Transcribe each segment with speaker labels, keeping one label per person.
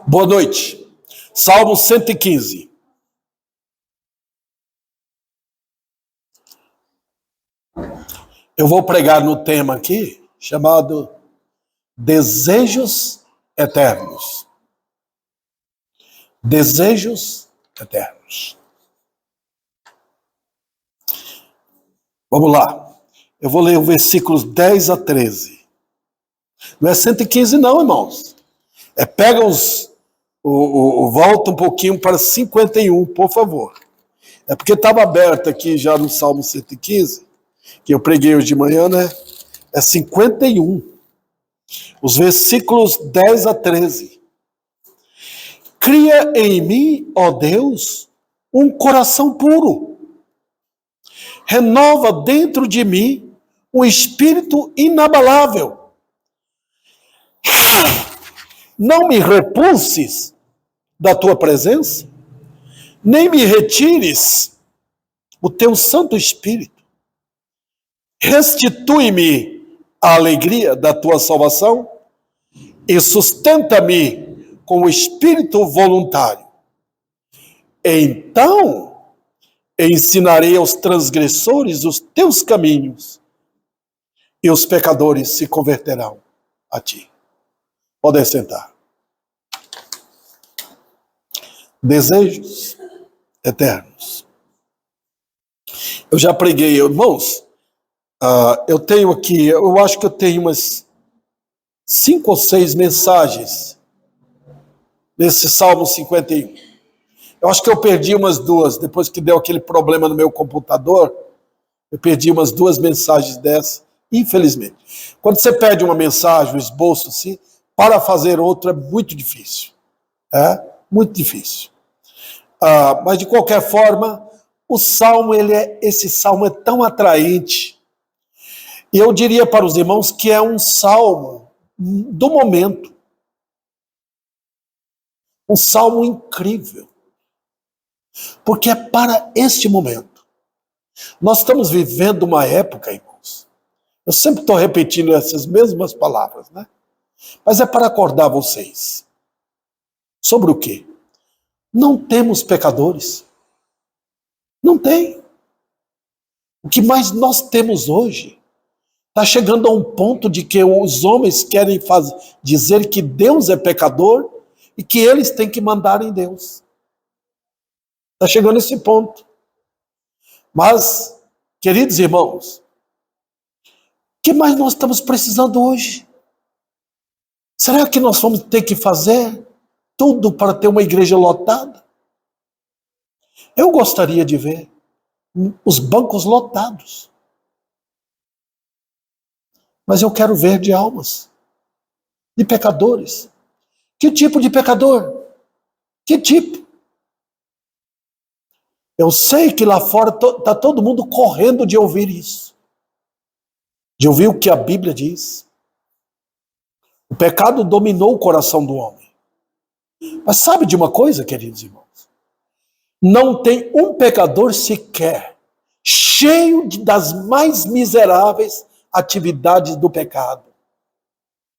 Speaker 1: Boa noite. Salmo 115. Eu vou pregar no tema aqui, chamado Desejos Eternos. Desejos Eternos. Vamos lá. Eu vou ler os versículos 10 a 13. Não é 115 não, irmãos. Pega volta um pouquinho para 51, por favor. É porque estava aberto aqui já no Salmo 115, que eu preguei hoje de manhã, né? É 51. Os versículos 10 a 13. Cria em mim, ó Deus, um coração puro. Renova dentro de mim um espírito inabalável. Não me repulses da tua presença, nem me retires o teu Santo Espírito. Restitui-me a alegria da tua salvação e sustenta-me com o espírito voluntário. Então ensinarei aos transgressores os teus caminhos e os pecadores se converterão a ti. Podem sentar. Desejos eternos. Eu já preguei, irmãos. Eu tenho aqui, eu acho que eu tenho umas 5 ou 6 mensagens nesse Salmo 51. Eu acho que eu perdi umas 2, depois que deu aquele problema no meu computador, eu perdi umas 2 mensagens dessas, infelizmente. Quando você perde uma mensagem, um esboço assim, para fazer outra é muito difícil. Muito difícil. Mas de qualquer forma, o Salmo, esse Salmo é tão atraente. E eu diria para os irmãos que é um Salmo do momento. Um Salmo incrível. Porque é para este momento. Nós estamos vivendo uma época, irmãos. Eu sempre estou repetindo essas mesmas palavras, né? Mas é para acordar vocês. Sobre o quê? Não temos pecadores. Não tem. O que mais nós temos hoje está chegando a um ponto de que os homens querem dizer que Deus é pecador e que eles têm que mandar em Deus. Está chegando a esse ponto. Mas, queridos irmãos, o que mais nós estamos precisando hoje? Será que nós vamos ter que fazer tudo para ter uma igreja lotada? Eu gostaria de ver os bancos lotados. Mas eu quero ver de almas, de pecadores. Que tipo de pecador? Que tipo? Eu sei que lá fora está todo mundo correndo de ouvir isso. De ouvir o que a Bíblia diz. O pecado dominou o coração do homem. Mas sabe de uma coisa, queridos irmãos? Não tem um pecador sequer cheio das mais miseráveis atividades do pecado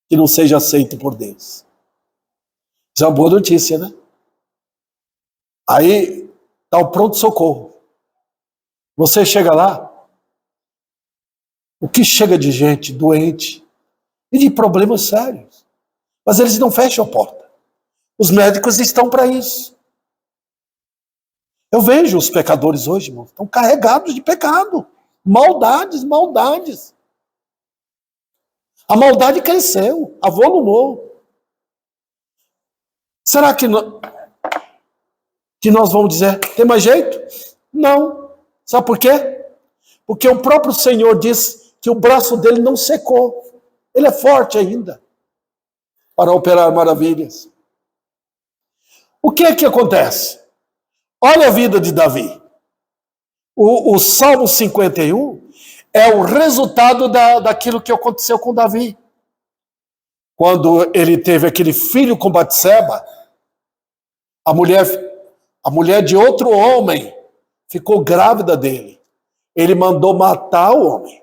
Speaker 1: que não seja aceito por Deus. Isso é uma boa notícia, né? Aí está o pronto-socorro. Você chega lá, o que chega de gente doente e de problemas sérios. Mas eles não fecham a porta. Os médicos estão para isso. Eu vejo os pecadores hoje, irmão, estão carregados de pecado. Maldades. A maldade cresceu, avolumou. Será que nós vamos dizer, tem mais jeito? Não. Sabe por quê? Porque o próprio Senhor diz que o braço dele não secou. Ele é forte ainda para operar maravilhas. O que é que acontece? Olha a vida de Davi. O Salmo 51 é o resultado daquilo que aconteceu com Davi. Quando ele teve aquele filho com Batseba, a mulher de outro homem ficou grávida dele. Ele mandou matar o homem.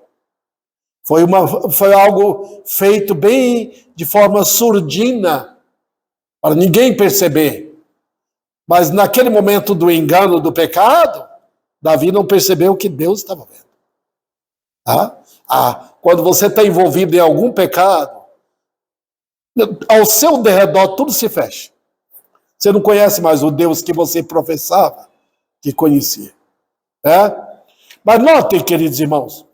Speaker 1: Foi algo feito bem de forma surdina. para ninguém perceber. Mas naquele momento do engano, do pecado, Davi não percebeu que Deus estava vendo. Tá? Quando você está envolvido em algum pecado, ao seu derredor tudo se fecha. Você não conhece mais o Deus que você professava que conhecia. Mas notem, queridos irmãos,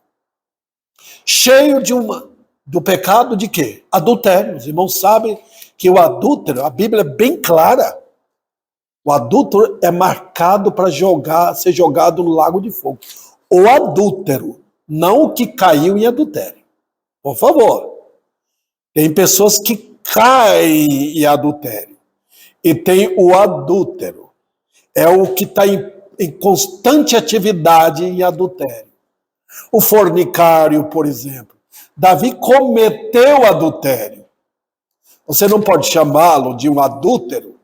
Speaker 1: cheio do pecado de quê? Adultério. Os irmãos sabem que o adúltero, a Bíblia é bem clara, o adúltero é marcado para ser jogado no lago de fogo. O adúltero, não o que caiu em adultério. Por favor. Tem pessoas que caem em adultério. E tem o adúltero. É o que está em constante atividade em adultério. O fornicário, por exemplo. Davi cometeu adultério. Você não pode chamá-lo de um adúltero,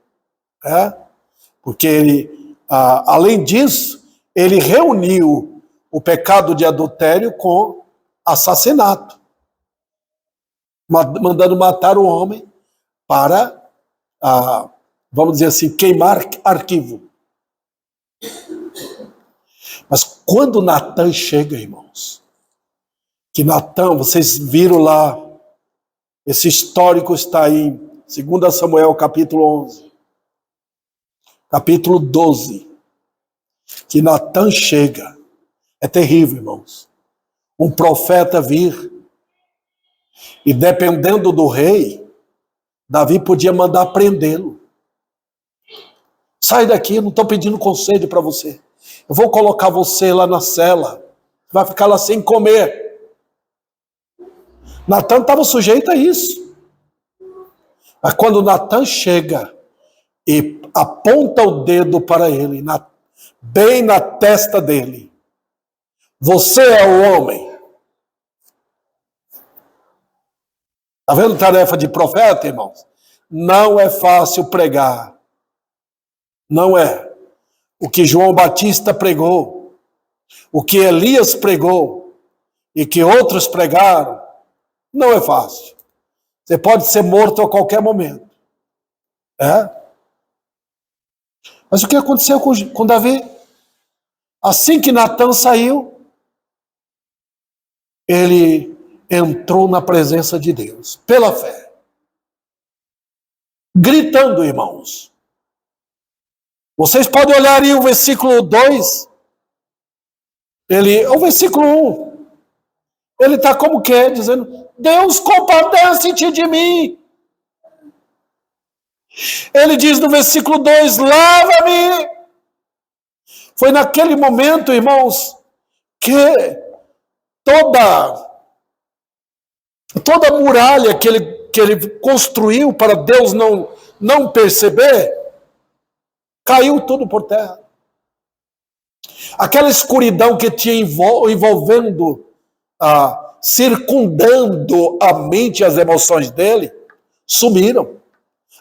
Speaker 1: porque ele, além disso, ele reuniu o pecado de adultério com assassinato, mandando matar o homem para, vamos dizer assim, queimar arquivo. Mas quando Natan chega, irmãos, que Natan, vocês viram lá, esse histórico está aí em 2 Samuel, capítulo 11, capítulo 12, que Natan chega. É terrível, irmãos. Um profeta vir, e dependendo do rei, Davi podia mandar prendê-lo. Sai daqui, eu não estou pedindo conselho para você. Eu vou colocar você lá na cela, vai ficar lá sem comer. Natan estava sujeito a isso. Mas quando Natan chega e aponta o dedo para ele, bem na testa dele, você é o homem. Está vendo tarefa de profeta, irmãos? Não é fácil pregar. Não é. O que João Batista pregou, o que Elias pregou e que outros pregaram, não é fácil. Você pode ser morto a qualquer momento. Mas o que aconteceu com Davi? Assim que Natan saiu, ele entrou na presença de Deus, pela fé. Gritando, irmãos. Vocês podem olhar aí o versículo 2. O versículo 1. Ele está como que? Dizendo, Deus, compadece-te de mim. Ele diz no versículo 2, lava-me. Foi naquele momento, irmãos, que toda a muralha que ele construiu para Deus não perceber, caiu tudo por terra. Aquela escuridão que tinha envolvendo, circundando a mente e as emoções dele, sumiram.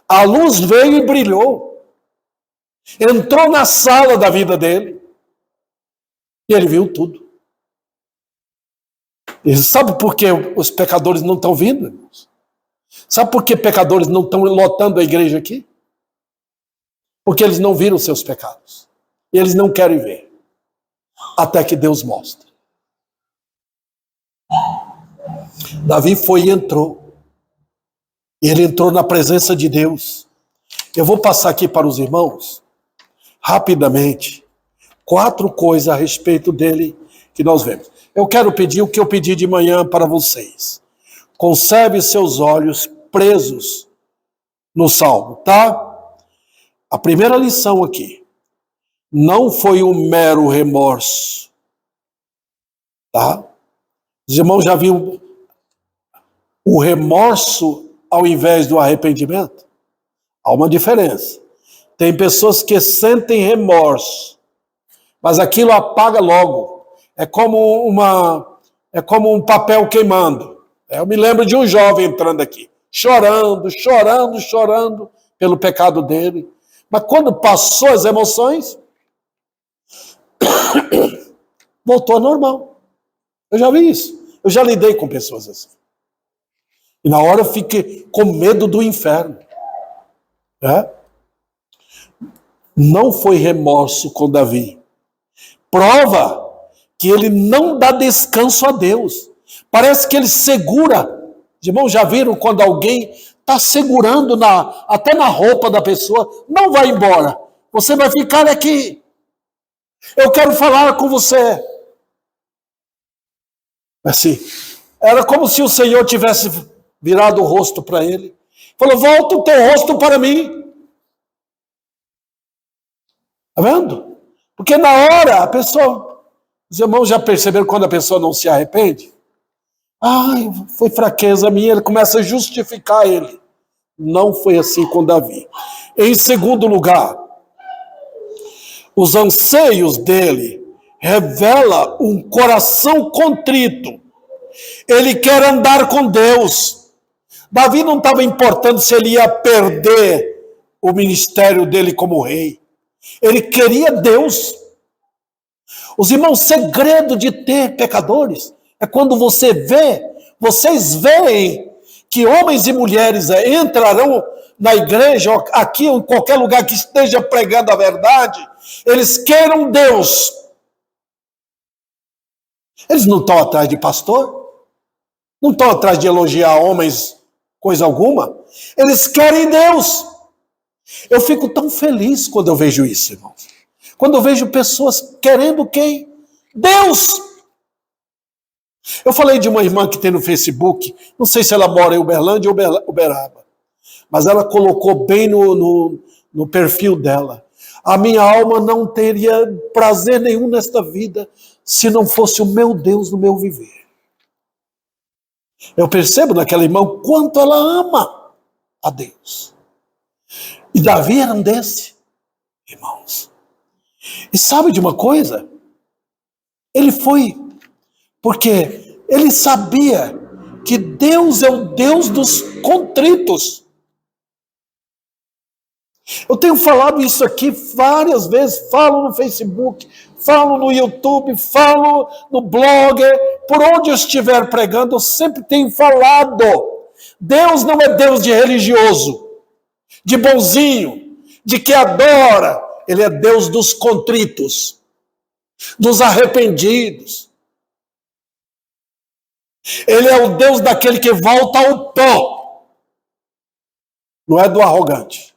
Speaker 1: A luz veio e brilhou. Entrou na sala da vida dele. E ele viu tudo. E sabe por que os pecadores não estão vindo, irmãos? Sabe por que pecadores não estão lotando a igreja aqui? Porque eles não viram seus pecados. E eles não querem ver. Até que Deus mostre. Davi foi e entrou. Ele entrou na presença de Deus. Eu vou passar aqui para os irmãos, rapidamente, 4 coisas a respeito dele que nós vemos. Eu quero pedir o que eu pedi de manhã para vocês. Conserve seus olhos presos no Salmo, tá? A primeira lição aqui. Não foi um mero remorso. Tá? Os irmãos já viram o remorso ao invés do arrependimento? Há uma diferença. Tem pessoas que sentem remorso, mas aquilo apaga logo. É como um papel queimando. Eu me lembro de um jovem entrando aqui, chorando pelo pecado dele. Mas quando passou as emoções, voltou ao normal. Eu já vi isso. Eu já lidei com pessoas assim. E na hora eu fiquei com medo do inferno. né? Não foi remorso com Davi. Prova que ele não dá descanso a Deus. Parece que ele segura. Os irmãos já viram quando alguém está segurando até na roupa da pessoa? Não vai embora. Você vai ficar aqui. Eu quero falar com você. Assim, era como se o Senhor tivesse virado o rosto para ele. Falou, volta o teu rosto para mim. Está vendo? Porque na hora a pessoa... Os irmãos já perceberam quando a pessoa não se arrepende? Ai, foi fraqueza minha, ele começa a justificar ele. Não foi assim com Davi. Em segundo lugar, os anseios dele revela um coração contrito. Ele quer andar com Deus. Davi não estava importando se ele ia perder o ministério dele como rei. Ele queria Deus. Os irmãos, segredo de ter pecadores é quando vocês veem que homens e mulheres entrarão na igreja, aqui ou em qualquer lugar que esteja pregando a verdade, eles queiram Deus. Eles não estão atrás de pastor, não estão atrás de elogiar homens, coisa alguma. Eles querem Deus. Eu fico tão feliz quando eu vejo isso, irmãos. Quando eu vejo pessoas querendo quem? Deus! Eu falei de uma irmã que tem no Facebook, não sei se ela mora em Uberlândia ou Uberaba, mas ela colocou bem no perfil dela. A minha alma não teria prazer nenhum nesta vida se não fosse o meu Deus no meu viver. Eu percebo naquela irmã o quanto ela ama a Deus. E Davi era um desse, irmãos. E sabe de uma coisa? Ele foi, porque ele sabia que Deus é o Deus dos contritos. Eu tenho falado isso aqui várias vezes, falo no Facebook, falo no YouTube, falo no blog, por onde eu estiver pregando, eu sempre tenho falado. Deus não é Deus de religioso, de bonzinho, de que adora. Ele é Deus dos contritos, dos arrependidos. Ele é o Deus daquele que volta ao pó, não é do arrogante.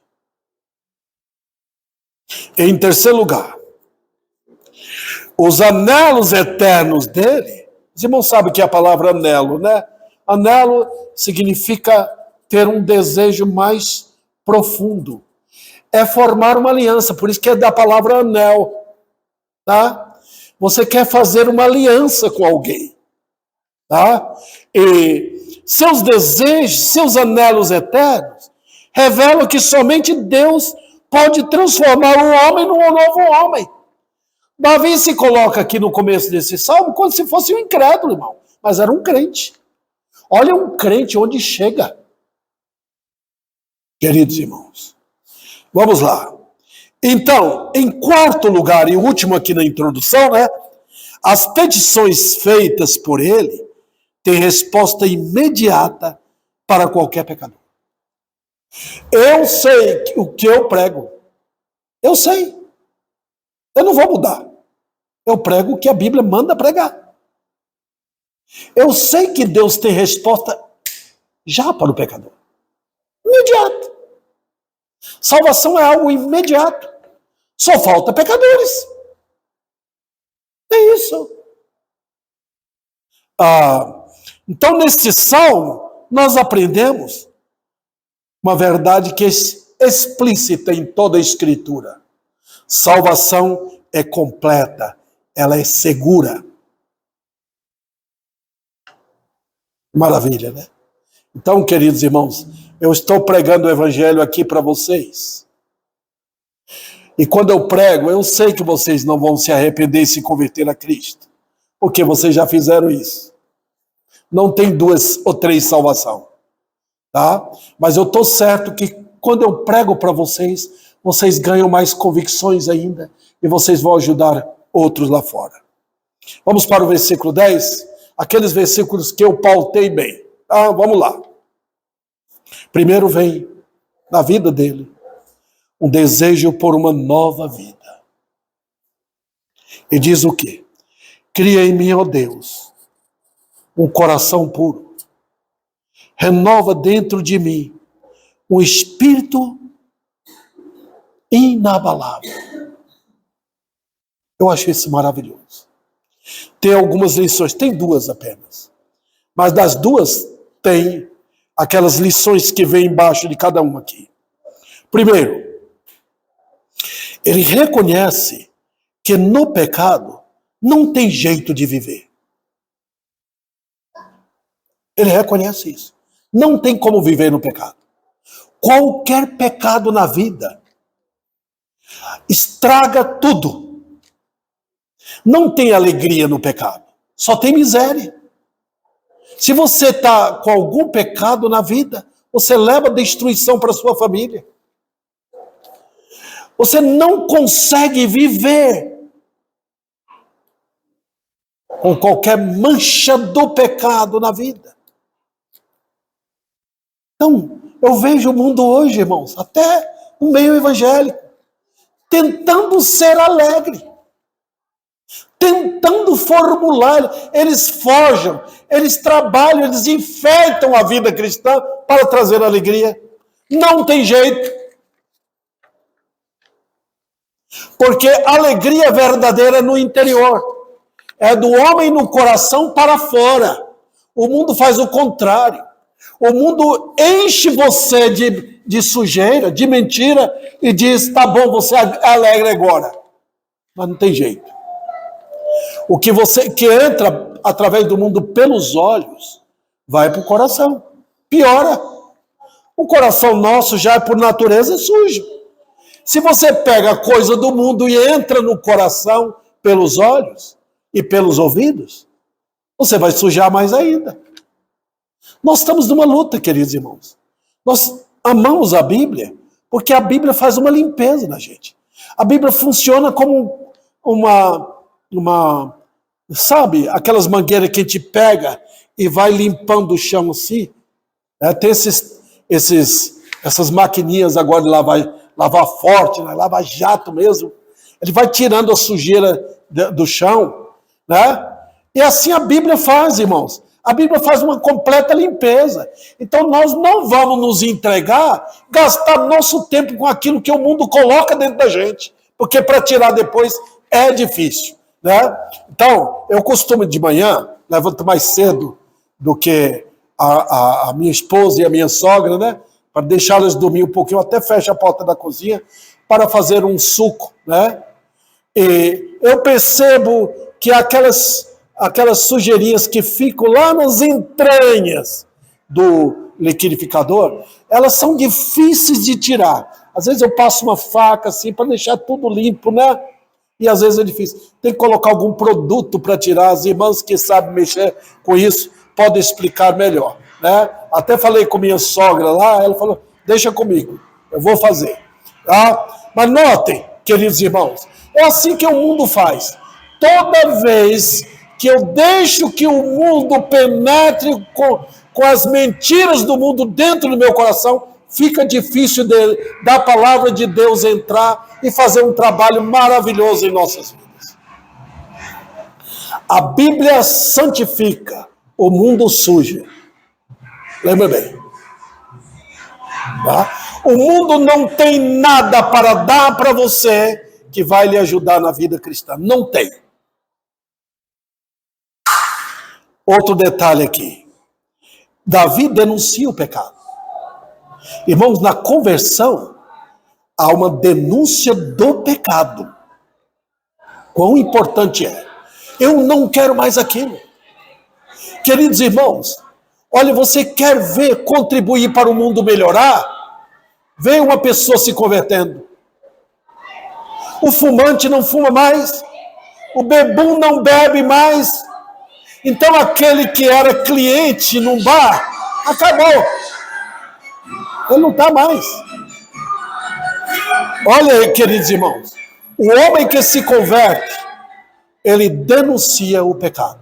Speaker 1: Em terceiro lugar, os anelos eternos dele. Os irmãos sabem que é a palavra anelo, né? Anelo significa ter um desejo mais profundo. É formar uma aliança, por isso que é da palavra anel, tá? Você quer fazer uma aliança com alguém, tá? E seus desejos, seus anelos eternos, revelam que somente Deus pode transformar um homem num novo homem. Davi se coloca aqui no começo desse salmo como se fosse um incrédulo, irmão, mas era um crente. Olha um crente onde chega, queridos irmãos. Vamos lá. Então, em quarto lugar, e último aqui na introdução, né? As petições feitas por ele têm resposta imediata para qualquer pecador. Eu sei o que eu prego. Eu sei. Eu não vou mudar. Eu prego o que a Bíblia manda pregar. Eu sei que Deus tem resposta já para o pecador. Imediato. Salvação é algo imediato. Só falta pecadores. É isso. Então, nesse salmo, nós aprendemos uma verdade que é explícita em toda a Escritura. Salvação é completa. Ela é segura. Maravilha, né? Então, queridos irmãos, eu estou pregando o Evangelho aqui para vocês. E quando eu prego, eu sei que vocês não vão se arrepender e se converter a Cristo. Porque vocês já fizeram isso. Não tem 2 ou 3 salvação. Tá? Mas eu estou certo que quando eu prego para vocês, vocês ganham mais convicções ainda. E vocês vão ajudar outros lá fora. Vamos para o versículo 10. Aqueles versículos que eu pautei bem. Vamos lá. Primeiro vem na vida dele um desejo por uma nova vida. E diz o quê? Cria em mim, ó Deus, um coração puro. Renova dentro de mim um espírito inabalável. Eu acho isso maravilhoso. Tem algumas lições, tem duas apenas. Mas das duas, tem aquelas lições que vêm embaixo de cada uma aqui. Primeiro, ele reconhece que no pecado não tem jeito de viver. Ele reconhece isso. Não tem como viver no pecado. Qualquer pecado na vida estraga tudo. Não tem alegria no pecado, só tem miséria. Se você está com algum pecado na vida, você leva destruição para sua família. Você não consegue viver com qualquer mancha do pecado na vida. Então, eu vejo o mundo hoje, irmãos, até o meio evangélico, tentando ser alegre, tentando formular, eles forjam, eles trabalham, eles enfeitam a vida cristã para trazer alegria. Não tem jeito. Porque a alegria verdadeira é no interior. É do homem no coração para fora. O mundo faz o contrário. O mundo enche você de sujeira, de mentira, e diz, tá bom, você é alegre agora. Mas não tem jeito. O que entra através do mundo pelos olhos, vai para o coração. Piora. O coração nosso já é por natureza sujo. Se você pega a coisa do mundo e entra no coração pelos olhos e pelos ouvidos, você vai sujar mais ainda. Nós estamos numa luta, queridos irmãos. Nós amamos a Bíblia porque a Bíblia faz uma limpeza na gente. A Bíblia funciona como sabe, aquelas mangueiras que a gente pega e vai limpando o chão assim. Tem essas maquininhas agora de lavar forte, né? Lava jato mesmo. Ele vai tirando a sujeira do chão, né? E assim a Bíblia faz, irmãos. A Bíblia faz uma completa limpeza. Então nós não vamos nos entregar, gastar nosso tempo com aquilo que o mundo coloca dentro da gente, porque para tirar depois é difícil, né? Então, eu costumo de manhã, levanto mais cedo do que a minha esposa e a minha sogra, né? Para deixá-las dormir um pouquinho, até fecho a porta da cozinha, para fazer um suco, né? E eu percebo que aquelas sujeirinhas que ficam lá nas entranhas do liquidificador, elas são difíceis de tirar. Às vezes eu passo uma faca assim para deixar tudo limpo, né? E às vezes é difícil. Tem que colocar algum produto para tirar. As irmãs que sabem mexer com isso podem explicar melhor, né? Até falei com minha sogra lá, ela falou, deixa comigo, eu vou fazer. Tá? Mas notem, queridos irmãos, é assim que o mundo faz. Toda vez que eu deixo que o mundo penetre com as mentiras do mundo dentro do meu coração, fica difícil da palavra de Deus entrar e fazer um trabalho maravilhoso em nossas vidas. A Bíblia santifica, o mundo suja. Lembra bem. Tá? O mundo não tem nada para dar para você que vai lhe ajudar na vida cristã. Não tem. Outro detalhe aqui. Davi denuncia o pecado. Irmãos, na conversão, há uma denúncia do pecado. Quão importante é. Eu não quero mais aquilo. Queridos irmãos, olha, você quer ver contribuir para o mundo melhorar? Vê uma pessoa se convertendo. O fumante não fuma mais. O bebum não bebe mais. Então aquele que era cliente num bar, acabou. Ele não está mais. Olha aí, queridos irmãos. O homem que se converte, ele denuncia o pecado.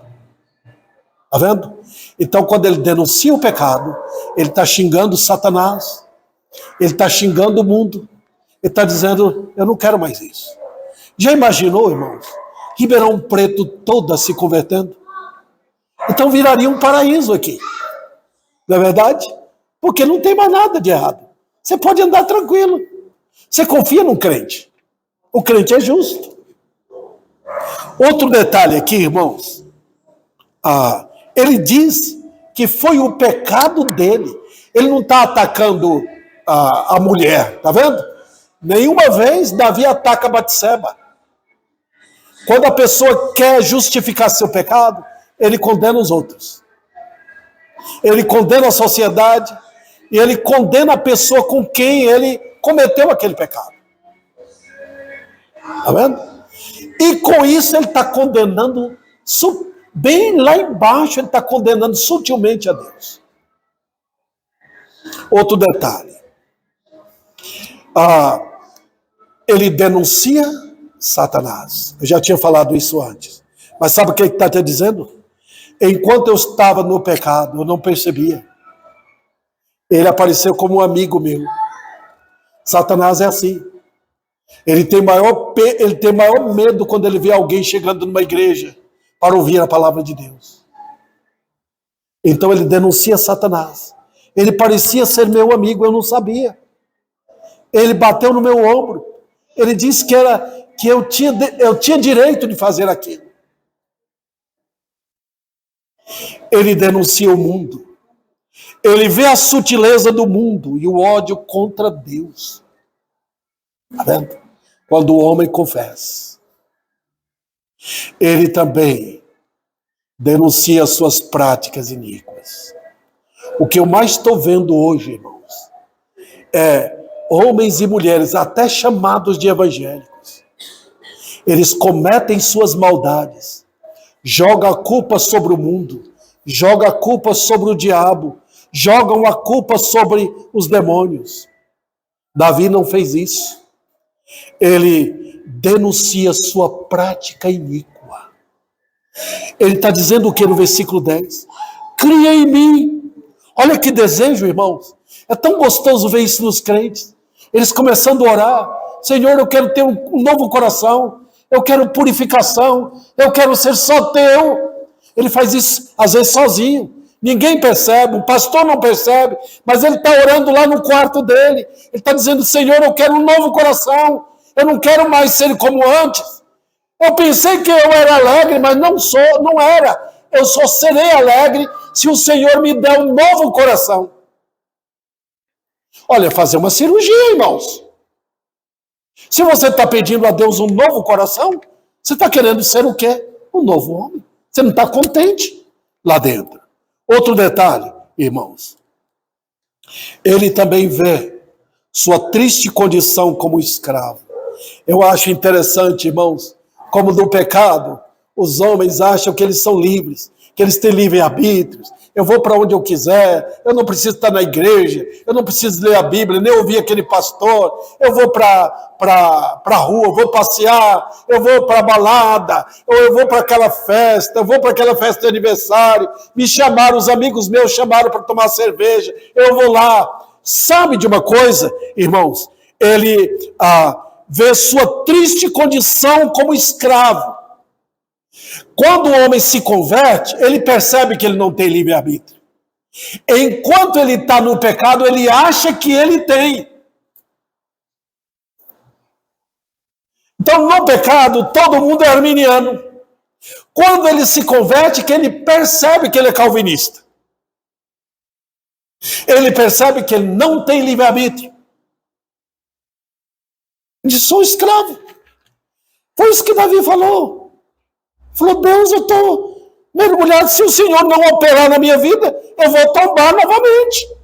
Speaker 1: Está vendo? Então, quando ele denuncia o pecado, ele está xingando Satanás, ele está xingando o mundo, Ele está dizendo, eu não quero mais isso. Já imaginou, irmãos? Ribeirão Preto toda se convertendo? Então viraria um paraíso aqui. Não é verdade? Porque não tem mais nada de errado. Você pode andar tranquilo. Você confia num crente. O crente é justo. Outro detalhe aqui, irmãos. Ele diz que foi o pecado dele. Ele não está atacando a mulher, tá vendo? Nenhuma vez Davi ataca Batseba. Quando a pessoa quer justificar seu pecado, ele condena os outros. Ele condena a sociedade e ele condena a pessoa com quem ele cometeu aquele pecado. Tá vendo? E com isso ele está condenando, bem lá embaixo, ele está condenando sutilmente a Deus. Outro detalhe. Ele denuncia Satanás. Eu já tinha falado isso antes. Mas sabe o que ele está te dizendo? Enquanto eu estava no pecado, eu não percebia. Ele apareceu como um amigo meu. Satanás é assim. Ele tem maior medo quando ele vê alguém chegando numa igreja para ouvir a palavra de Deus. Então ele denuncia Satanás. Ele parecia ser meu amigo, eu não sabia. Ele bateu no meu ombro. Ele disse que eu tinha direito de fazer aquilo. Ele denuncia o mundo. Ele vê a sutileza do mundo e o ódio contra Deus. Está vendo? Quando o homem confessa. Ele também denuncia as suas práticas iníquas. O que eu mais estou vendo hoje, irmãos, é homens e mulheres, até chamados de evangélicos. Eles cometem suas maldades, jogam a culpa sobre o mundo, jogam a culpa sobre o diabo, jogam a culpa sobre os demônios. Davi não fez isso. Ele denuncia sua prática iníqua. Ele está dizendo o que no versículo 10? Cria em mim. Olha que desejo, irmãos. É tão gostoso ver isso nos crentes. Eles começando a orar. Senhor, eu quero ter um novo coração. Eu quero purificação. Eu quero ser só teu. Ele faz isso, às vezes, sozinho. Ninguém percebe, o pastor não percebe, mas ele está orando lá no quarto dele. Ele está dizendo, Senhor, eu quero um novo coração. Eu não quero mais ser como antes. Eu pensei que eu era alegre, mas não era. Eu só serei alegre se o Senhor me der um novo coração. Olha, fazer uma cirurgia, irmãos. Se você está pedindo a Deus um novo coração, você está querendo ser o quê? Um novo homem. Você não está contente lá dentro. Outro detalhe, irmãos. Ele também vê sua triste condição como escravo. Eu acho interessante, irmãos, como no pecado, os homens acham que eles são livres, que eles têm livre-arbítrio. Eu vou para onde eu quiser, eu não preciso estar na igreja, eu não preciso ler a Bíblia, nem ouvir aquele pastor, eu vou para a rua, eu vou passear, eu vou para a balada, ou eu vou para aquela festa, eu vou para aquela festa de aniversário, me chamaram, os amigos meus chamaram para tomar cerveja, eu vou lá. Sabe de uma coisa, irmãos? Ele vê sua triste condição como escravo. Quando o homem se converte, ele percebe que ele não tem livre-arbítrio. Enquanto ele está no pecado, ele acha que ele tem. Então, no pecado, todo mundo é arminiano. Quando ele se converte, que ele percebe que ele é calvinista. Ele percebe que ele não tem livre-arbítrio. Ele diz, sou escravo. Foi isso que Davi falou. Falou, Deus, eu estou mergulhado. Se o Senhor não operar na minha vida, eu vou tombar novamente.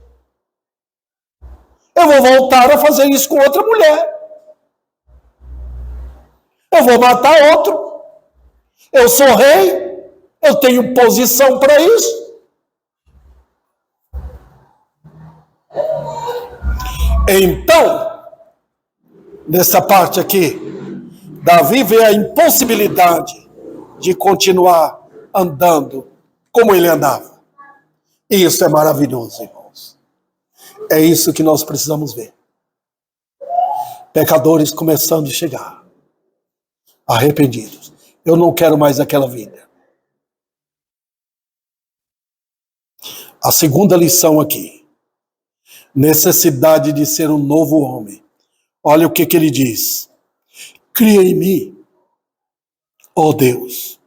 Speaker 1: Eu vou voltar a fazer isso com outra mulher. Eu vou matar outro. Eu sou rei. Eu tenho posição para isso. Então, nessa parte aqui, Davi vê a impossibilidade de continuar andando como ele andava. E isso é maravilhoso, irmãos. É isso que nós precisamos ver. Pecadores começando a chegar, arrependidos. Eu não quero mais aquela vida. A segunda lição aqui, necessidade de ser um novo homem. Olha o que ele diz. Cria em mim, ó Deus.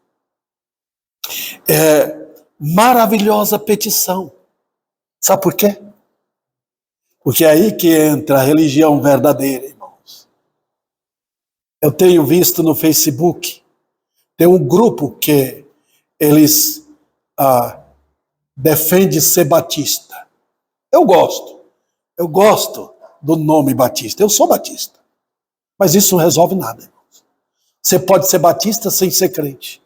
Speaker 1: Maravilhosa petição. Sabe por quê? Porque é aí que entra a religião verdadeira, irmãos. Eu tenho visto no Facebook, tem um grupo que eles defendem ser batista. Eu gosto do nome batista. Eu sou batista. Mas isso não resolve nada, irmãos. Você pode ser batista sem ser crente.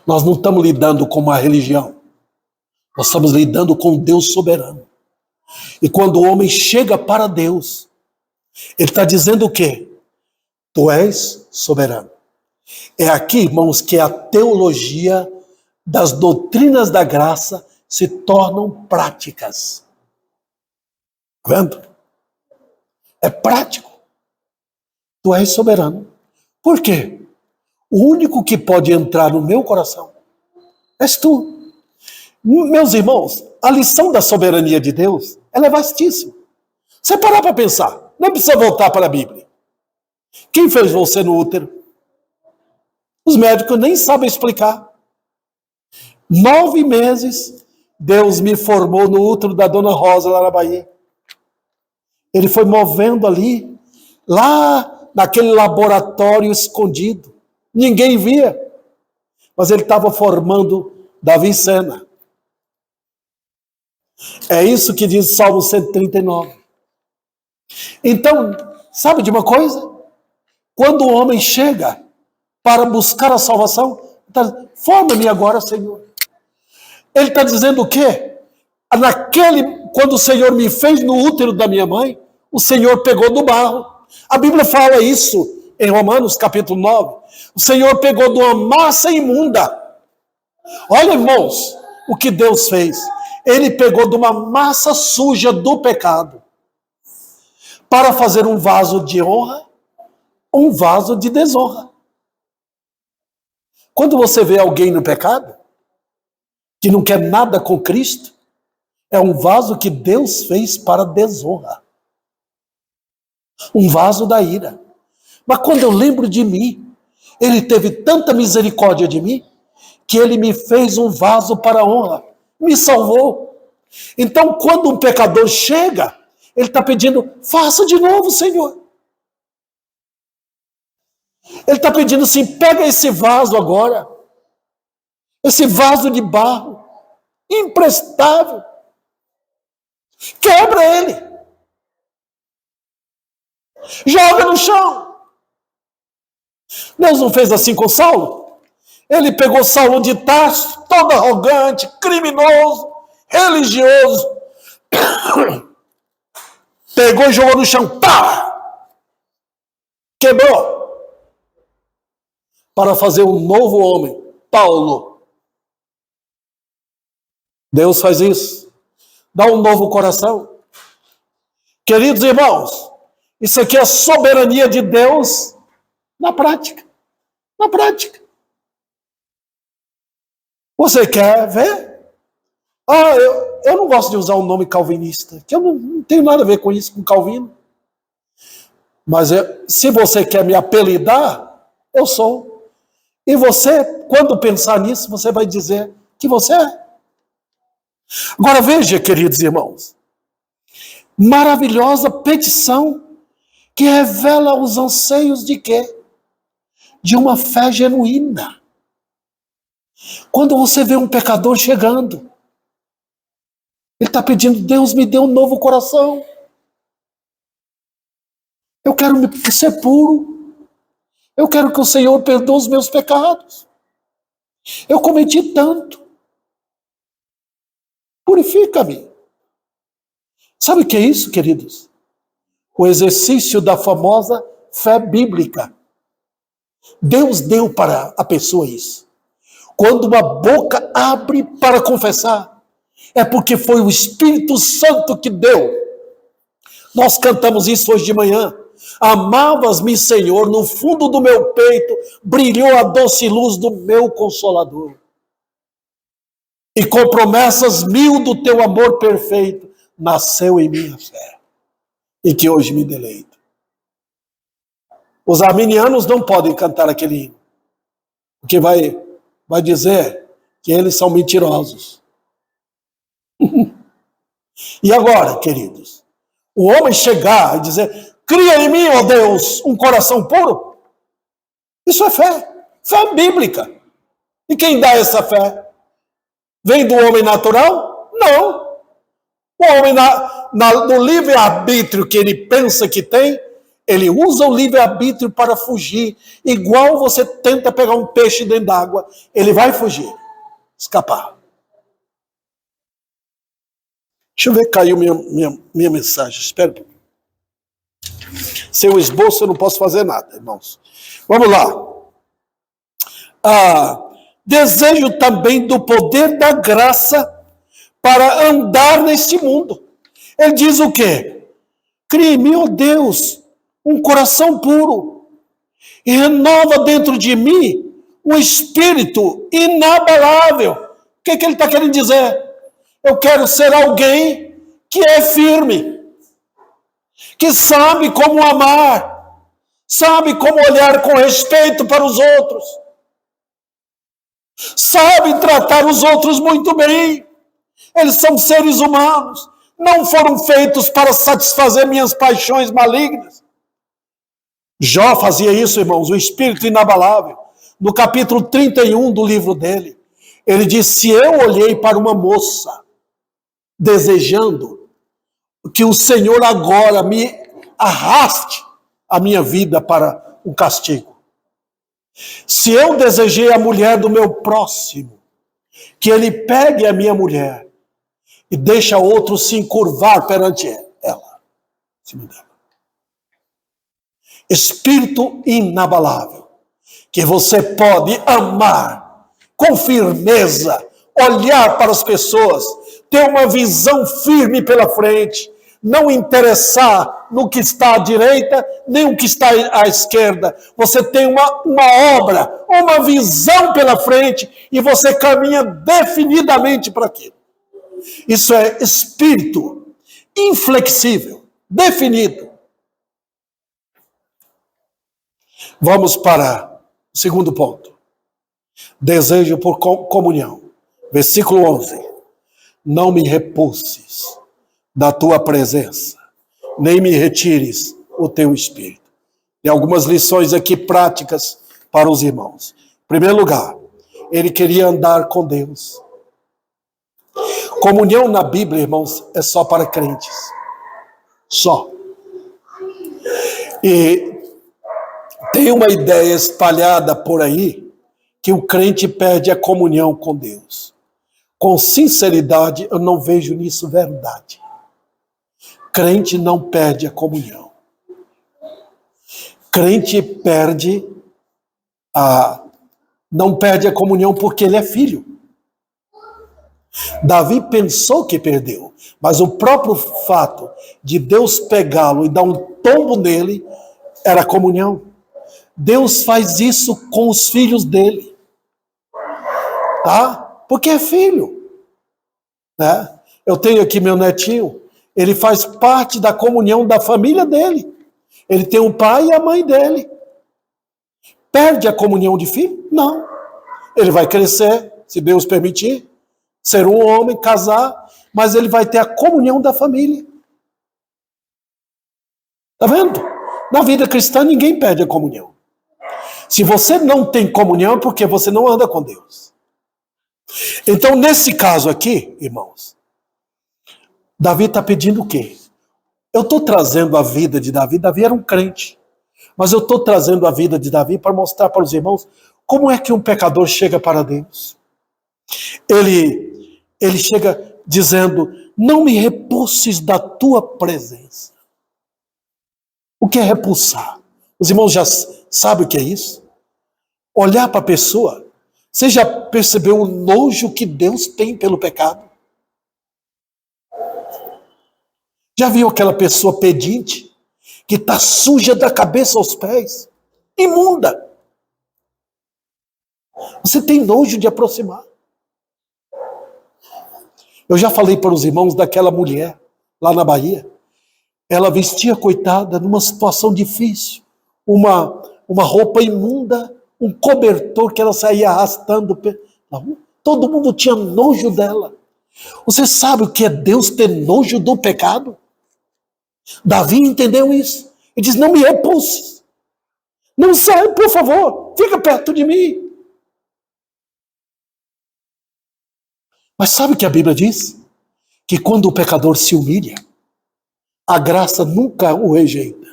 Speaker 1: Nós não estamos lidando com uma religião. Nós estamos lidando com Deus soberano. E quando o homem chega para Deus, ele está dizendo o quê? Tu és soberano. É aqui, irmãos, que a teologia das doutrinas da graça se tornam práticas. Está vendo? É prático. Tu és soberano. Por quê? O único que pode entrar no meu coração és tu. Meus irmãos, a lição da soberania de Deus, ela é vastíssima. Você parar para pensar, não precisa voltar para a Bíblia. Quem fez você no útero? Os médicos nem sabem explicar. 9 meses, Deus me formou no útero da Dona Rosa, lá na Bahia. Ele foi movendo ali, lá naquele laboratório escondido. Ninguém via. Mas ele estava formando Davi Sena. É isso que diz Salmo 139. Então, sabe de uma coisa? Quando o homem chega para buscar a salvação, forma-me agora, Senhor. Ele está dizendo o quê? Quando o Senhor me fez no útero da minha mãe, o Senhor pegou do barro. A Bíblia fala isso em Romanos capítulo 9. O Senhor pegou de uma massa imunda. Olha, irmãos, o que Deus fez. Ele pegou de uma massa suja do pecado para fazer um vaso de honra, um vaso de desonra. Quando você vê alguém no pecado, que não quer nada com Cristo, é um vaso que Deus fez para desonra. Um vaso da ira. Mas quando eu lembro de mim, Ele teve tanta misericórdia de mim, que Ele me fez um vaso para honra. Me salvou. Então, quando um pecador chega, ele está pedindo, faça de novo, Senhor. Ele está pedindo assim, pega esse vaso agora, esse vaso de barro, imprestável, quebra ele, joga no chão. Deus não fez assim com Saulo? Ele pegou Saulo de Tarso, todo arrogante, criminoso, religioso, pegou e jogou no chão, pá! Quebrou. Para fazer um novo homem, Paulo. Deus faz isso. Dá um novo coração. Queridos irmãos, isso aqui é a soberania de Deus na prática. Na prática. Você quer ver? Eu não gosto de usar o nome calvinista, que eu não tenho nada a ver com isso, com Calvino. Mas se você quer me apelidar, eu sou. E você, quando pensar nisso, você vai dizer que você é. Agora veja, queridos irmãos, maravilhosa petição que revela os anseios de quê? De uma fé genuína. Quando você vê um pecador chegando, ele está pedindo, Deus me dê um novo coração. Eu quero ser puro. Eu quero que o Senhor perdoe os meus pecados. Eu cometi tanto. Purifica-me. Sabe o que é isso, queridos? O exercício da famosa fé bíblica. Deus deu para a pessoa isso. Quando uma boca abre para confessar, é porque foi o Espírito Santo que deu. Nós cantamos isso hoje de manhã. Amavas-me, Senhor, no fundo do meu peito brilhou a doce luz do meu Consolador. E com promessas mil do teu amor perfeito, nasceu em minha fé, e que hoje me deleito. Os arminianos não podem cantar aquele hino, porque vai dizer que eles são mentirosos. E agora, queridos, o homem chegar e dizer, cria em mim, ó Deus, um coração puro, isso é fé, fé bíblica. E quem dá essa fé? Vem do homem natural? Não. O homem, no livre-arbítrio que ele pensa que tem, ele usa o livre-arbítrio para fugir. Igual você tenta pegar um peixe dentro d'água, ele vai fugir, escapar. Deixa eu ver, caiu minha mensagem. Espera um pouquinho. Sem o esboço eu não posso fazer nada, irmãos. Vamos lá. Desejo também do poder da graça para andar neste mundo. Ele diz o quê? Crie em mim, ó Deus, um coração puro e renova dentro de mim um espírito inabalável. O que ele está querendo dizer? Eu quero ser alguém que é firme, que sabe como amar, sabe como olhar com respeito para os outros, sabe tratar os outros muito bem. Eles são seres humanos, não foram feitos para satisfazer minhas paixões malignas. Jó fazia isso, irmãos, o espírito inabalável. No capítulo 31 do livro dele, ele diz, se eu olhei para uma moça, desejando que o Senhor agora me arraste a minha vida para o castigo. Se eu desejei a mulher do meu próximo, que ele pegue a minha mulher e deixe outro se encurvar perante ela. Espírito inabalável, que você pode amar com firmeza, olhar para as pessoas, ter uma visão firme pela frente, não interessar no que está à direita, nem o que está à esquerda. Você tem uma obra, uma visão pela frente e você caminha definidamente para aquilo. Isso é espírito inflexível, definido. Vamos para o segundo ponto. Desejo por comunhão. Versículo 11. Não me repulses da tua presença, nem me retires o teu espírito. Tem algumas lições aqui práticas para os irmãos. Em primeiro lugar, ele queria andar com Deus. Comunhão na Bíblia, irmãos, é só para crentes. Só. E tem uma ideia espalhada por aí que o crente perde a comunhão com Deus. Com sinceridade, eu não vejo nisso verdade. Crente não perde a comunhão. Crente não perde a comunhão porque ele é filho. Davi pensou que perdeu, mas o próprio fato de Deus pegá-lo e dar um tombo nele era comunhão. Deus faz isso com os filhos dele, tá? Porque é filho, né? Eu tenho aqui meu netinho, ele faz parte da comunhão da família dele. Ele tem o pai e a mãe dele. Perde a comunhão de filho? Não. Ele vai crescer, se Deus permitir, ser um homem, casar, mas ele vai ter a comunhão da família. Tá vendo? Na vida cristã ninguém perde a comunhão. Se você não tem comunhão é porque você não anda com Deus. Então, nesse caso aqui, irmãos, Davi está pedindo o quê? Eu estou trazendo a vida de Davi. Davi era um crente. Mas eu estou trazendo a vida de Davi para mostrar para os irmãos como é que um pecador chega para Deus. Ele chega dizendo, não me repulses da tua presença. O que é repulsar? Os irmãos já sabem o que é isso? Olhar para a pessoa. Você já percebeu o nojo que Deus tem pelo pecado? Já viu aquela pessoa pedinte que está suja da cabeça aos pés? Imunda. Você tem nojo de aproximar. Eu já falei para os irmãos daquela mulher lá na Bahia. Ela vestia, coitada, numa situação difícil. Uma roupa imunda, um cobertor que ela saía arrastando na rua. Todo mundo tinha nojo dela. Você sabe o que é Deus ter nojo do pecado? Davi entendeu isso. Ele diz, não me repulses. Não sai, por favor. Fica perto de mim. Mas sabe o que a Bíblia diz? Que quando o pecador se humilha, a graça nunca o rejeita.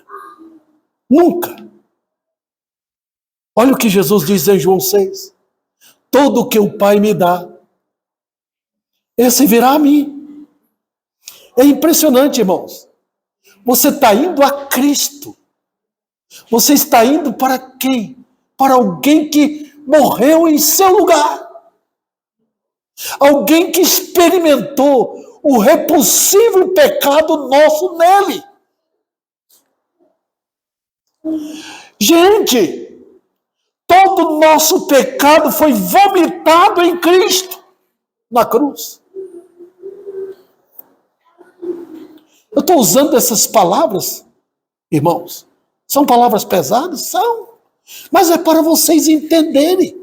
Speaker 1: Nunca. Olha o que Jesus diz em João 6. Todo o que o Pai me dá, esse virá a mim. É impressionante, irmãos. Você está indo a Cristo. Você está indo para quem? Para alguém que morreu em seu lugar. Alguém que experimentou o repulsivo pecado nosso nele. Gente, todo o nosso pecado foi vomitado em Cristo, na cruz. Eu estou usando essas palavras, irmãos. São palavras pesadas? São. Mas é para vocês entenderem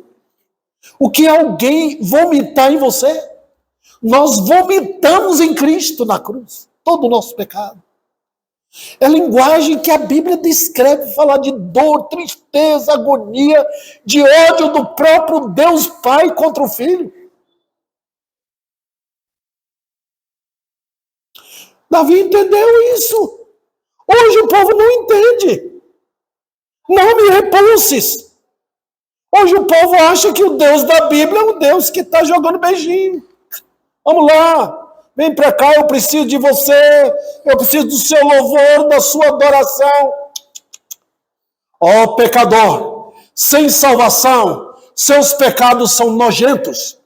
Speaker 1: o que é alguém vomitar em você. Nós vomitamos em Cristo na cruz todo o nosso pecado. É a linguagem que a Bíblia descreve, falar de dor, tristeza, agonia, de ódio do próprio Deus Pai contra o Filho. Davi entendeu isso. Hoje o povo não entende. Não me repulses. Hoje o povo acha que o Deus da Bíblia é um Deus que está jogando beijinho. Vamos lá, vem para cá, eu preciso de você, eu preciso do seu louvor, da sua adoração. Ó pecador, sem salvação, seus pecados são nojentos.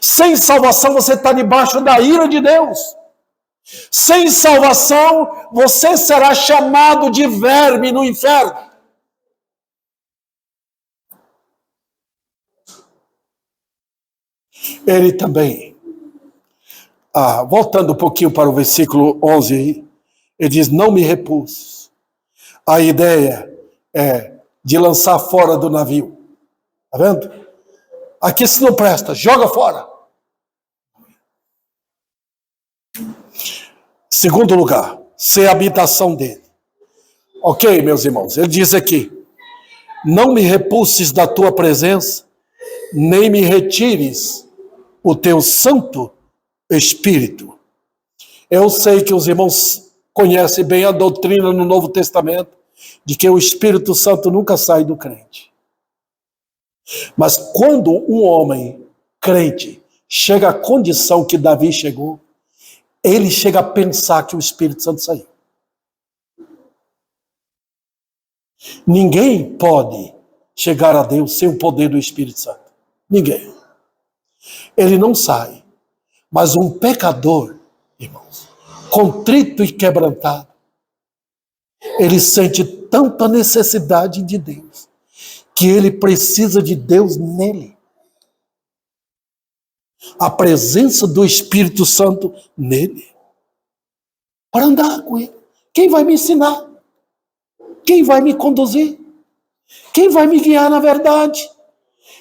Speaker 1: Sem salvação você está debaixo da ira de Deus. Sem salvação você será chamado de verme no inferno. Ele também, voltando um pouquinho para o versículo 11 aí, ele diz, não me repulses. A ideia é de lançar fora do navio. Tá vendo? Aqui se não presta, joga fora. Segundo lugar, ser a habitação dele. Ok, meus irmãos, ele diz aqui, não me repulses da tua presença, nem me retires o teu Santo Espírito. Eu sei que os irmãos conhecem bem a doutrina no Novo Testamento de que o Espírito Santo nunca sai do crente. Mas quando um homem crente chega à condição que Davi chegou, ele chega a pensar que o Espírito Santo saiu. Ninguém pode chegar a Deus sem o poder do Espírito Santo. Ninguém. Ele não sai. Mas um pecador, irmãos, contrito e quebrantado, ele sente tanta necessidade de Deus, que ele precisa de Deus nele. A presença do Espírito Santo nele. Para andar com ele. Quem vai me ensinar? Quem vai me conduzir? Quem vai me guiar na verdade?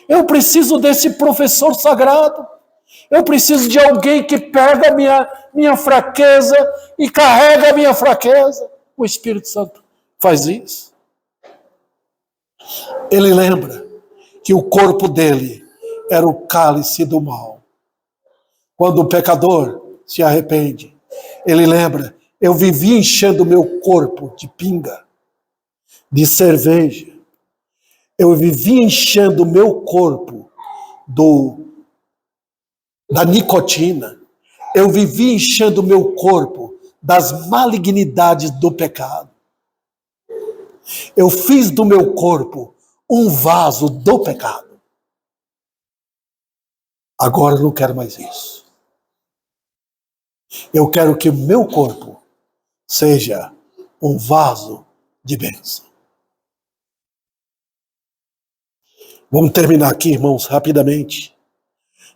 Speaker 1: Eu preciso desse professor sagrado. Eu preciso de alguém que pega a minha fraqueza e carrega a minha fraqueza. O Espírito Santo faz isso. Ele lembra que o corpo dele era o cálice do mal. Quando o pecador se arrepende, ele lembra, eu vivi enchendo o meu corpo de pinga, de cerveja. Eu vivi enchendo o meu corpo da nicotina. Eu vivi enchendo o meu corpo das malignidades do pecado. Eu fiz do meu corpo um vaso do pecado. Agora eu não quero mais isso. Eu quero que o meu corpo seja um vaso de bênção. Vamos terminar aqui, irmãos, rapidamente.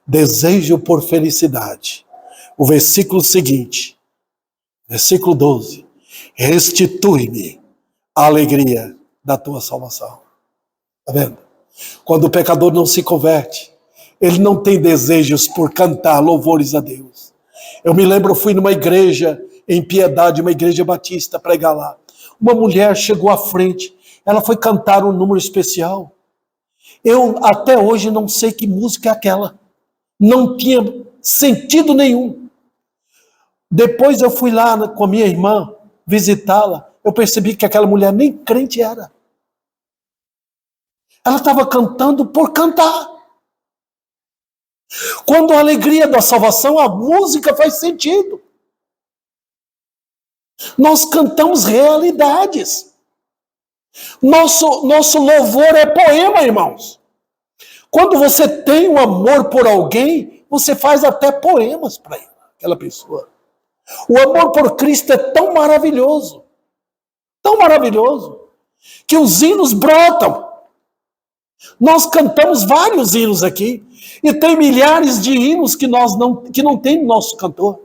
Speaker 1: Desejo por felicidade. O versículo seguinte, versículo 12. Restitui-me a alegria da tua salvação. Está vendo? Quando o pecador não se converte, ele não tem desejos por cantar louvores a Deus. Eu me lembro, eu fui numa igreja em Piedade, uma igreja batista, pregar lá. Uma mulher chegou à frente, ela foi cantar um número especial. Eu até hoje não sei que música é aquela. Não tinha sentido nenhum. Depois eu fui lá com a minha irmã visitá-la. Eu percebi que aquela mulher nem crente era. Ela estava cantando por cantar. Quando a alegria da salvação, a música faz sentido. Nós cantamos realidades. Nosso louvor é poema, irmãos. Quando você tem um amor por alguém, você faz até poemas para aquela pessoa. O amor por Cristo é tão maravilhoso, que os hinos brotam. Nós cantamos vários hinos aqui, e tem milhares de hinos que não tem no nosso cantor,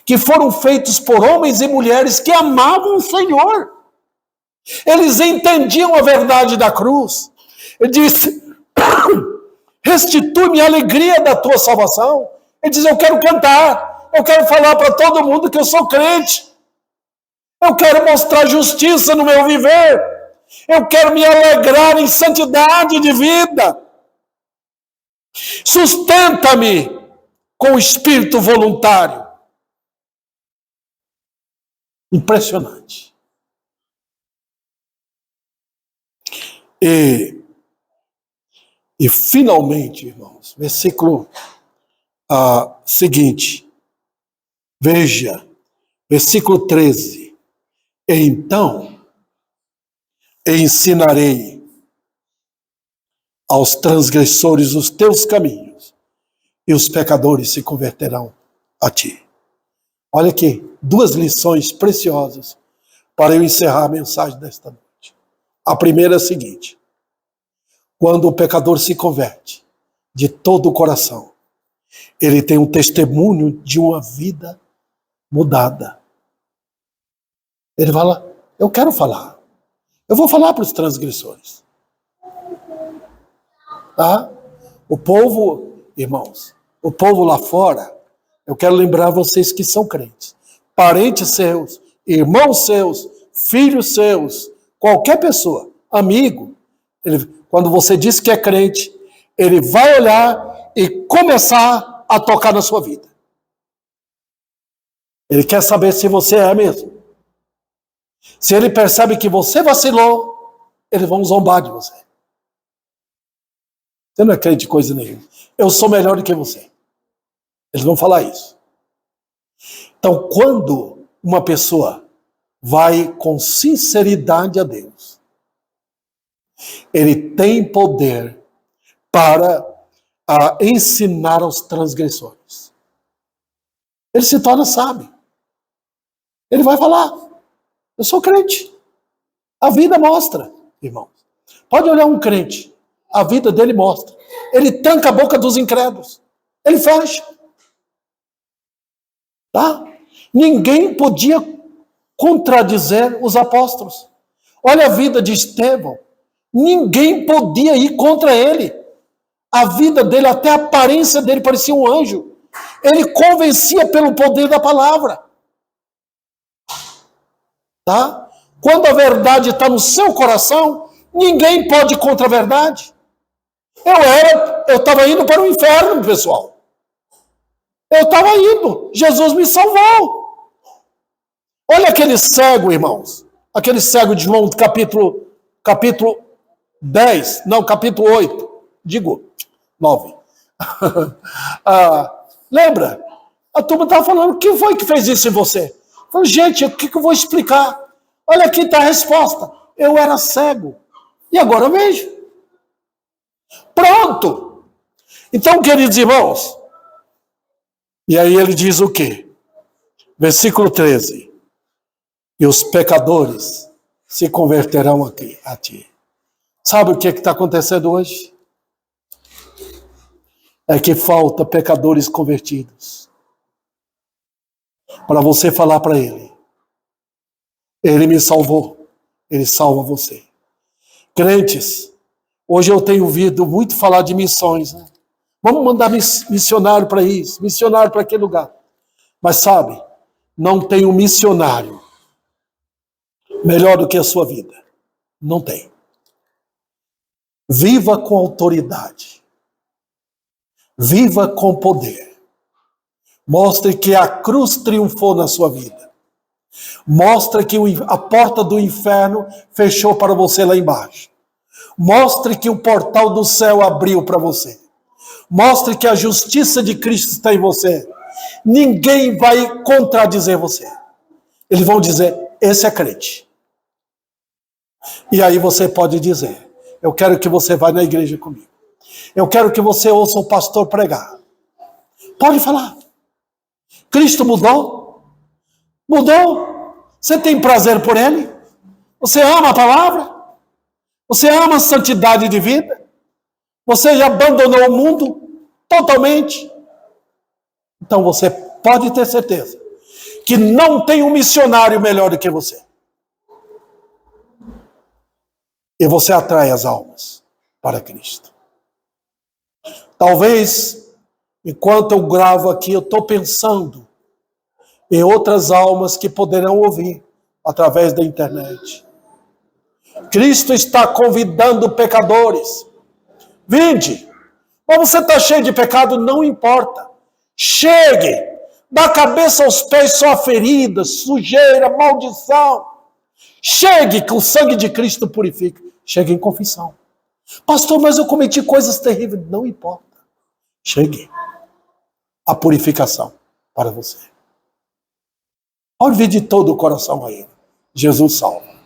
Speaker 1: que foram feitos por homens e mulheres que amavam o Senhor. Eles entendiam a verdade da cruz. Ele disse: restitui-me a alegria da tua salvação. Ele diz: eu quero cantar, eu quero falar para todo mundo que eu sou crente, eu quero mostrar justiça no meu viver, eu quero me alegrar em santidade de vida. Sustenta-me com o espírito voluntário. Impressionante. E finalmente, irmãos, versículo seguinte. Veja, versículo 13. Então ensinarei aos transgressores os teus caminhos, e os pecadores se converterão a ti. Olha aqui, duas lições preciosas para eu encerrar a mensagem desta noite. A primeira é a seguinte: quando o pecador se converte de todo o coração, ele tem um testemunho de uma vida mudada. Ele fala: eu quero falar. Eu vou falar para os transgressores. Tá? O povo, irmãos, o povo lá fora, eu quero lembrar vocês que são crentes. Parentes seus, irmãos seus, filhos seus, qualquer pessoa, amigo, quando você diz que é crente, ele vai olhar e começar a tocar na sua vida. Ele quer saber se você é mesmo. Se ele percebe que você vacilou, eles vão zombar de você. Você não é crente de coisa nenhuma. Eu sou melhor do que você. Eles vão falar isso. Então, quando uma pessoa vai com sinceridade a Deus, ele tem poder para ensinar aos transgressores. Ele se torna sábio. Ele vai falar: eu sou crente. A vida mostra, irmãos. Pode olhar um crente, a vida dele mostra. Ele tranca a boca dos incrédulos. Ele fecha. Tá? Ninguém podia contradizer os apóstolos. Olha a vida de Estevão. Ninguém podia ir contra ele. A vida dele, até a aparência dele parecia um anjo. Ele convencia pelo poder da palavra. Tá? Quando a verdade está no seu coração, ninguém pode ir contra a verdade. Eu estava indo para o inferno, pessoal. Eu estava indo. Jesus me salvou. Olha aquele cego, irmãos. Aquele cego de João, capítulo 10. Não, capítulo 8. Digo, 9. Lembra? A turma estava falando: quem foi que fez isso em você? Eu falei: gente, o que eu vou explicar? Olha, aqui está a resposta. Eu era cego. E agora eu vejo. Pronto. Então, queridos irmãos, e aí ele diz o quê? Versículo 13. E os pecadores se converterão a ti. Sabe o que está acontecendo hoje? É que falta pecadores convertidos. Para você falar para ele. Ele me salvou. Ele salva você. Crentes, hoje eu tenho ouvido muito falar de missões, né? Vamos mandar missionário para isso, missionário para aquele lugar. Mas sabe, não tem um missionário melhor do que a sua vida. Não tem. Viva com autoridade. Viva com poder. Mostre que a cruz triunfou na sua vida. Mostre que a porta do inferno fechou para você lá embaixo. Mostre que o portal do céu abriu para você. Mostre que a justiça de Cristo está em você. Ninguém vai contradizer você. Eles vão dizer, esse é crente. E aí você pode dizer, eu quero que você vá na igreja comigo. Eu quero que você ouça o pastor pregar. Pode falar. Cristo mudou? Mudou? Você tem prazer por ele? Você ama a palavra? Você ama a santidade de vida? Você já abandonou o mundo totalmente? Então você pode ter certeza que não tem um missionário melhor do que você. E você atrai as almas para Cristo. Talvez, enquanto eu gravo aqui, eu estou pensando em outras almas que poderão ouvir através da internet. Cristo está convidando pecadores. Vinde. Mas você está cheio de pecado, não importa. Chegue. Da cabeça aos pés só feridas, sujeira, maldição. Chegue que o sangue de Cristo purifica. Chegue em confissão. Pastor, mas eu cometi coisas terríveis. Não importa. Chegue. A purificação para você. Olhe de todo o coração a ele. Jesus salva.